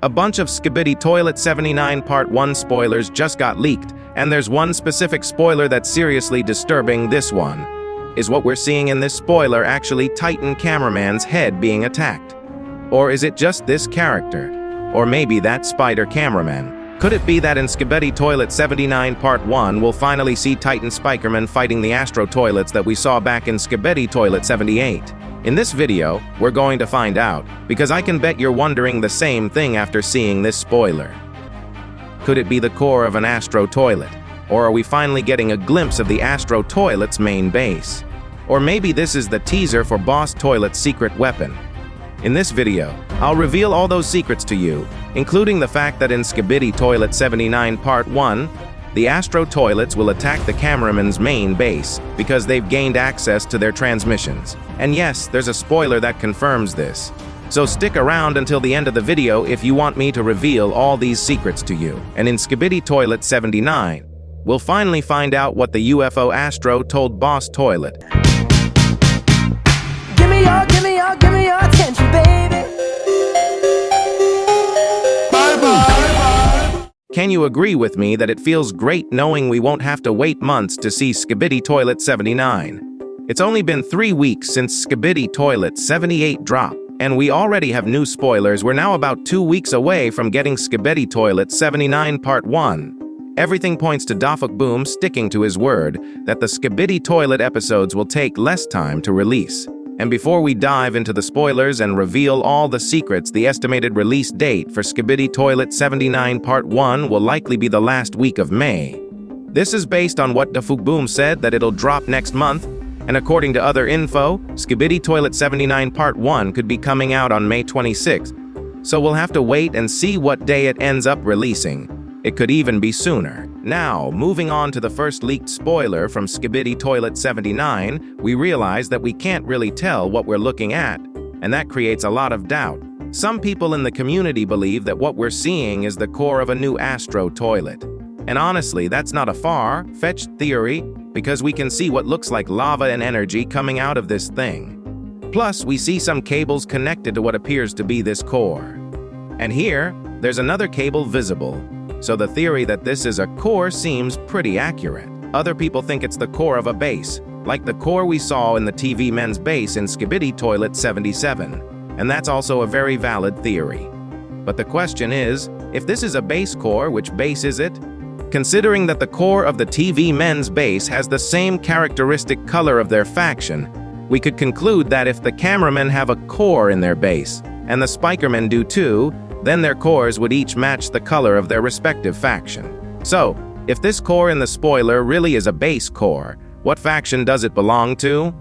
A bunch of Skibidi Toilet 79 Part 1 spoilers just got leaked, and there's one specific spoiler that's seriously disturbing. This one. Is what we're seeing in this spoiler actually Titan Cameraman's head being attacked? Or is it just this character? Or maybe that spider cameraman? Could it be that in Skibidi Toilet 79 Part 1 we'll finally see Titan Speakerman fighting the Astro Toilets that we saw back in Skibidi Toilet 78? In this video, we're going to find out, because I can bet you're wondering the same thing after seeing this spoiler. Could it be the core of an Astro Toilet? Or are we finally getting a glimpse of the Astro Toilet's main base? Or maybe this is the teaser for Boss Toilet's secret weapon. In this video, I'll reveal all those secrets to you, including the fact that in Skibidi Toilet 79 Part 1, the Astro Toilets will attack the Cameramen's main base because they've gained access to their transmissions. And yes, there's a spoiler that confirms this. So stick around until the end of the video if you want me to reveal all these secrets to you. And in Skibidi Toilet 79, we'll finally find out what the UFO Astro told Boss Toilet. Give me your attention, baby. Bye-bye. Can you agree with me that it feels great knowing we won't have to wait months to see Skibidi Toilet 79? It's only been 3 weeks since Skibidi Toilet 78 dropped, and we already have new spoilers. We're now about 2 weeks away from getting Skibidi Toilet 79 Part 1. Everything points to DaFuqBoom sticking to his word that the Skibidi Toilet episodes will take less time to release. And before we dive into the spoilers and reveal all the secrets, the estimated release date for Skibidi Toilet 79 Part 1 will likely be the last week of May. This is based on what DaFuqBoom said that it'll drop next month, and according to other info, Skibidi Toilet 79 Part 1 could be coming out on May 26th, so we'll have to wait and see what day it ends up releasing. It could even be sooner. Now, moving on to the first leaked spoiler from Skibidi Toilet 79, we realize that we can't really tell what we're looking at, and that creates a lot of doubt. Some people in the community believe that what we're seeing is the core of a new Astro Toilet. And honestly, that's not a far-fetched theory, because we can see what looks like lava and energy coming out of this thing. Plus, we see some cables connected to what appears to be this core. And here, there's another cable visible. So the theory that this is a core seems pretty accurate. Other people think it's the core of a base, like the core we saw in the TV men's base in Skibidi Toilet 77. And that's also a very valid theory. But the question is, if this is a base core, which base is it? Considering that the core of the TV men's base has the same characteristic color of their faction, we could conclude that if the Cameramen have a core in their base, and the Speakermen do too, then their cores would each match the color of their respective faction. So, if this core in the spoiler really is a base core, what faction does it belong to?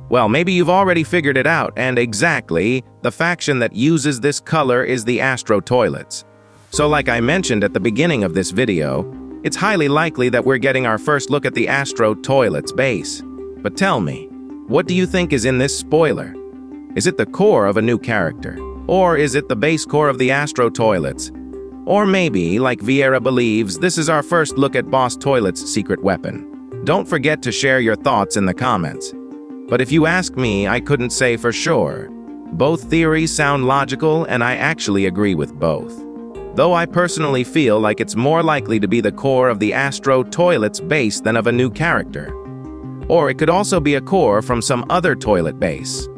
Well, maybe you've already figured it out, and exactly, the faction that uses this color is the Astro Toilets. So like I mentioned at the beginning of this video, it's highly likely that we're getting our first look at the Astro Toilet's base. But tell me, what do you think is in this spoiler? Is it the core of a new character? Or is it the base core of the Astro Toilets? Or maybe, like Vieira believes, this is our first look at Boss Toilet's secret weapon. Don't forget to share your thoughts in the comments. But if you ask me, I couldn't say for sure. Both theories sound logical, and I actually agree with both. Though I personally feel like it's more likely to be the core of the Astro Toilet's base than of a new character. Or it could also be a core from some other toilet base.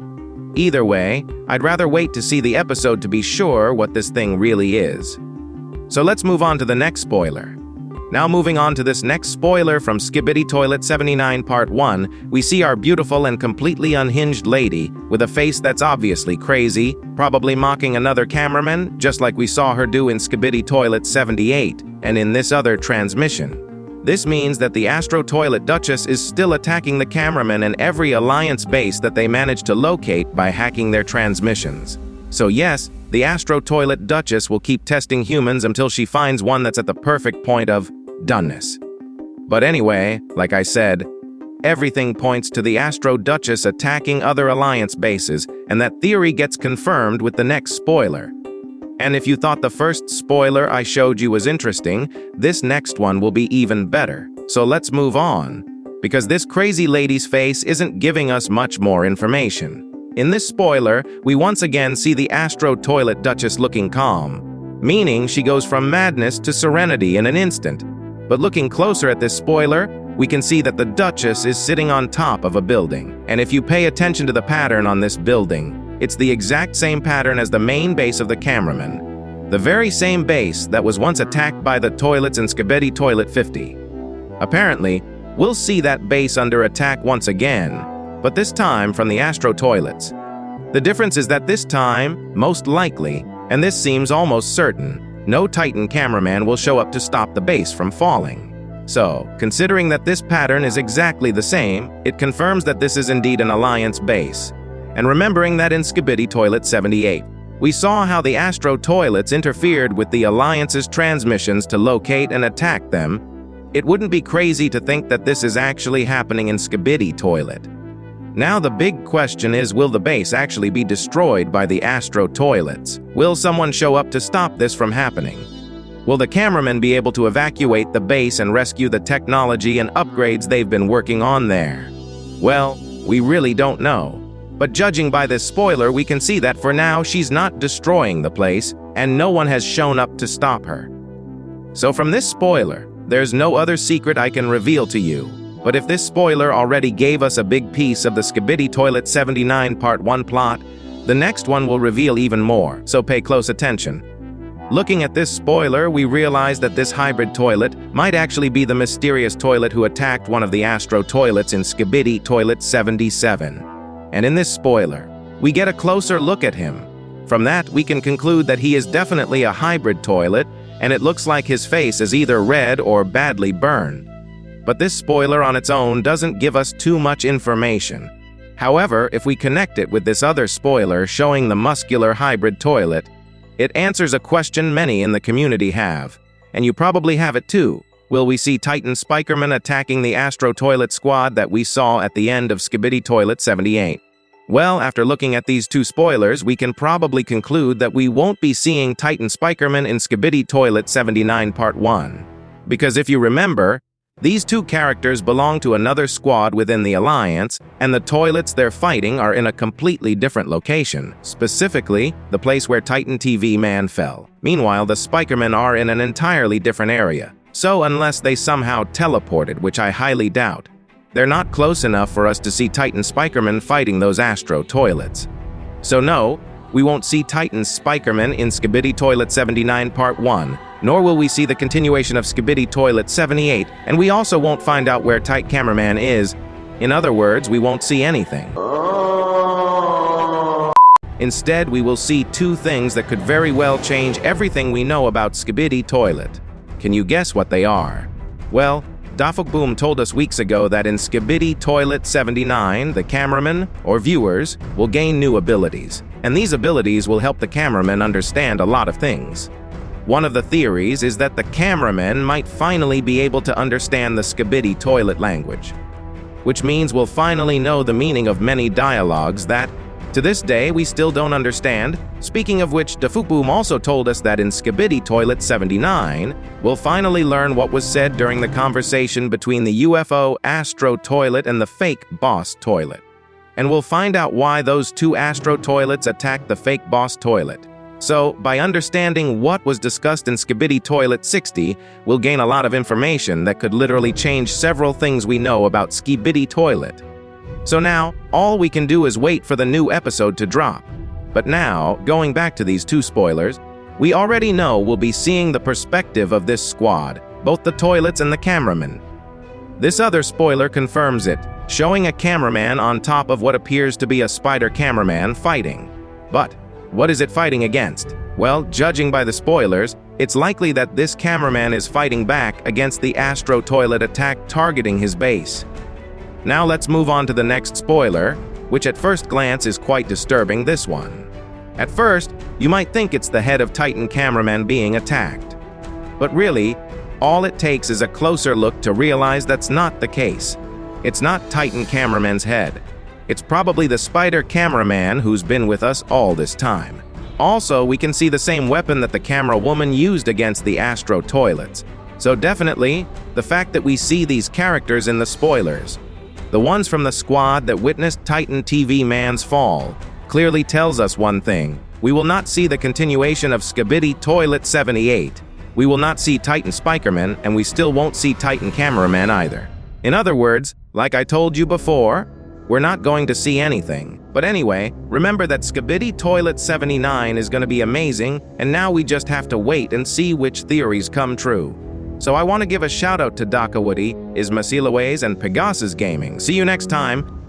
Either way, I'd rather wait to see the episode to be sure what this thing really is. So let's move on to the next spoiler. Now moving on to this next spoiler from Skibidi Toilet 79 Part 1, we see our beautiful and completely unhinged lady with a face that's obviously crazy, probably mocking another cameraman, just like we saw her do in Skibidi Toilet 78 and in this other transmission. This means that the Astro Toilet Duchess is still attacking the Cameramen and every Alliance base that they manage to locate by hacking their transmissions. So yes, the Astro Toilet Duchess will keep testing humans until she finds one that's at the perfect point of doneness. But anyway, like I said, everything points to the Astro Duchess attacking other Alliance bases, and that theory gets confirmed with the next spoiler. And if you thought the first spoiler I showed you was interesting, this next one will be even better. So let's move on, because this crazy lady's face isn't giving us much more information. In this spoiler, we once again see the Astro Toilet Duchess looking calm, meaning she goes from madness to serenity in an instant. But looking closer at this spoiler, we can see that the Duchess is sitting on top of a building. And if you pay attention to the pattern on this building, it's the exact same pattern as the main base of the Cameraman. The very same base that was once attacked by the toilets in Skibidi Toilet 50. Apparently, we'll see that base under attack once again, but this time from the Astro Toilets. The difference is that this time, most likely, and this seems almost certain, no Titan cameraman will show up to stop the base from falling. So, considering that this pattern is exactly the same, it confirms that this is indeed an Alliance base. And remembering that in Skibidi Toilet 78, we saw how the Astro Toilets interfered with the Alliance's transmissions to locate and attack them, it wouldn't be crazy to think that this is actually happening in Skibidi Toilet. Now the big question is, will the base actually be destroyed by the Astro Toilets? Will someone show up to stop this from happening? Will the cameramen be able to evacuate the base and rescue the technology and upgrades they've been working on there? Well, we really don't know. But judging by this spoiler, we can see that for now she's not destroying the place, and no one has shown up to stop her. So from this spoiler, there's no other secret I can reveal to you. But if this spoiler already gave us a big piece of the Skibidi Toilet 79 Part 1 plot, the next one will reveal even more, so pay close attention. Looking at this spoiler, we realize that this hybrid toilet might actually be the mysterious toilet who attacked one of the Astro Toilets in Skibidi Toilet 77. And in this spoiler, we get a closer look at him. From that, we can conclude that he is definitely a hybrid toilet, and it looks like his face is either red or badly burned. But this spoiler on its own doesn't give us too much information. However, if we connect it with this other spoiler showing the muscular hybrid toilet, it answers a question many in the community have. And you probably have it too. Will we see Titan Speakerman attacking the Astro Toilet squad that we saw at the end of Skibidi Toilet 78? Well, after looking at these two spoilers, we can probably conclude that we won't be seeing Titan Speakerman in Skibidi Toilet 79 Part 1. Because if you remember, these two characters belong to another squad within the Alliance, and the toilets they're fighting are in a completely different location, specifically the place where Titan TV Man fell. Meanwhile, the Speakermen are in an entirely different area. So unless they somehow teleported, which I highly doubt, they're not close enough for us to see Titan Speakerman fighting those Astro Toilets. So no, we won't see Titan Speakerman in Skibidi Toilet 79 Part 1, nor will we see the continuation of Skibidi Toilet 78, and we also won't find out where Titan Cameraman is. In other words, we won't see anything. Instead, we will see two things that could very well change everything we know about Skibidi Toilet. Can you guess what they are? Well, DaFuqBoom told us weeks ago that in Skibidi Toilet 79, the cameramen, or viewers, will gain new abilities. And these abilities will help the cameramen understand a lot of things. One of the theories is that the cameramen might finally be able to understand the Skibidi Toilet language, which means we'll finally know the meaning of many dialogues that, to this day, we still don't understand. Speaking of which, DaFuqBoom also told us that in Skibidi Toilet 79, we'll finally learn what was said during the conversation between the UFO Astro Toilet and the fake Boss Toilet. And we'll find out why those two Astro Toilets attacked the fake Boss Toilet. So, by understanding what was discussed in Skibidi Toilet 60, we'll gain a lot of information that could literally change several things we know about Skibidi Toilet. So now, all we can do is wait for the new episode to drop. But now, going back to these two spoilers, we already know we'll be seeing the perspective of this squad, both the toilets and the cameramen. This other spoiler confirms it, showing a cameraman on top of what appears to be a spider cameraman fighting. But what is it fighting against? Well, judging by the spoilers, it's likely that this cameraman is fighting back against the Astro Toilet attack targeting his base. Now let's move on to the next spoiler, which at first glance is quite disturbing, this one. At first, you might think it's the head of Titan Cameraman being attacked. But really, all it takes is a closer look to realize that's not the case. It's not Titan Cameraman's head. It's probably the spider cameraman who's been with us all this time. Also, we can see the same weapon that the camera woman used against the Astro Toilets. So definitely, the fact that we see these characters in the spoilers, the ones from the squad that witnessed Titan TV Man's fall, clearly tells us one thing. We will not see the continuation of Skibidi Toilet 78. We will not see Titan Speakerman, and we still won't see Titan Cameraman either. In other words, like I told you before, we're not going to see anything. But anyway, remember that Skibidi Toilet 79 is going to be amazing, and now we just have to wait and see which theories come true. So I want to give a shout out to DaFuqBoom, Ismasilaways, and Pegasus Gaming. See you next time.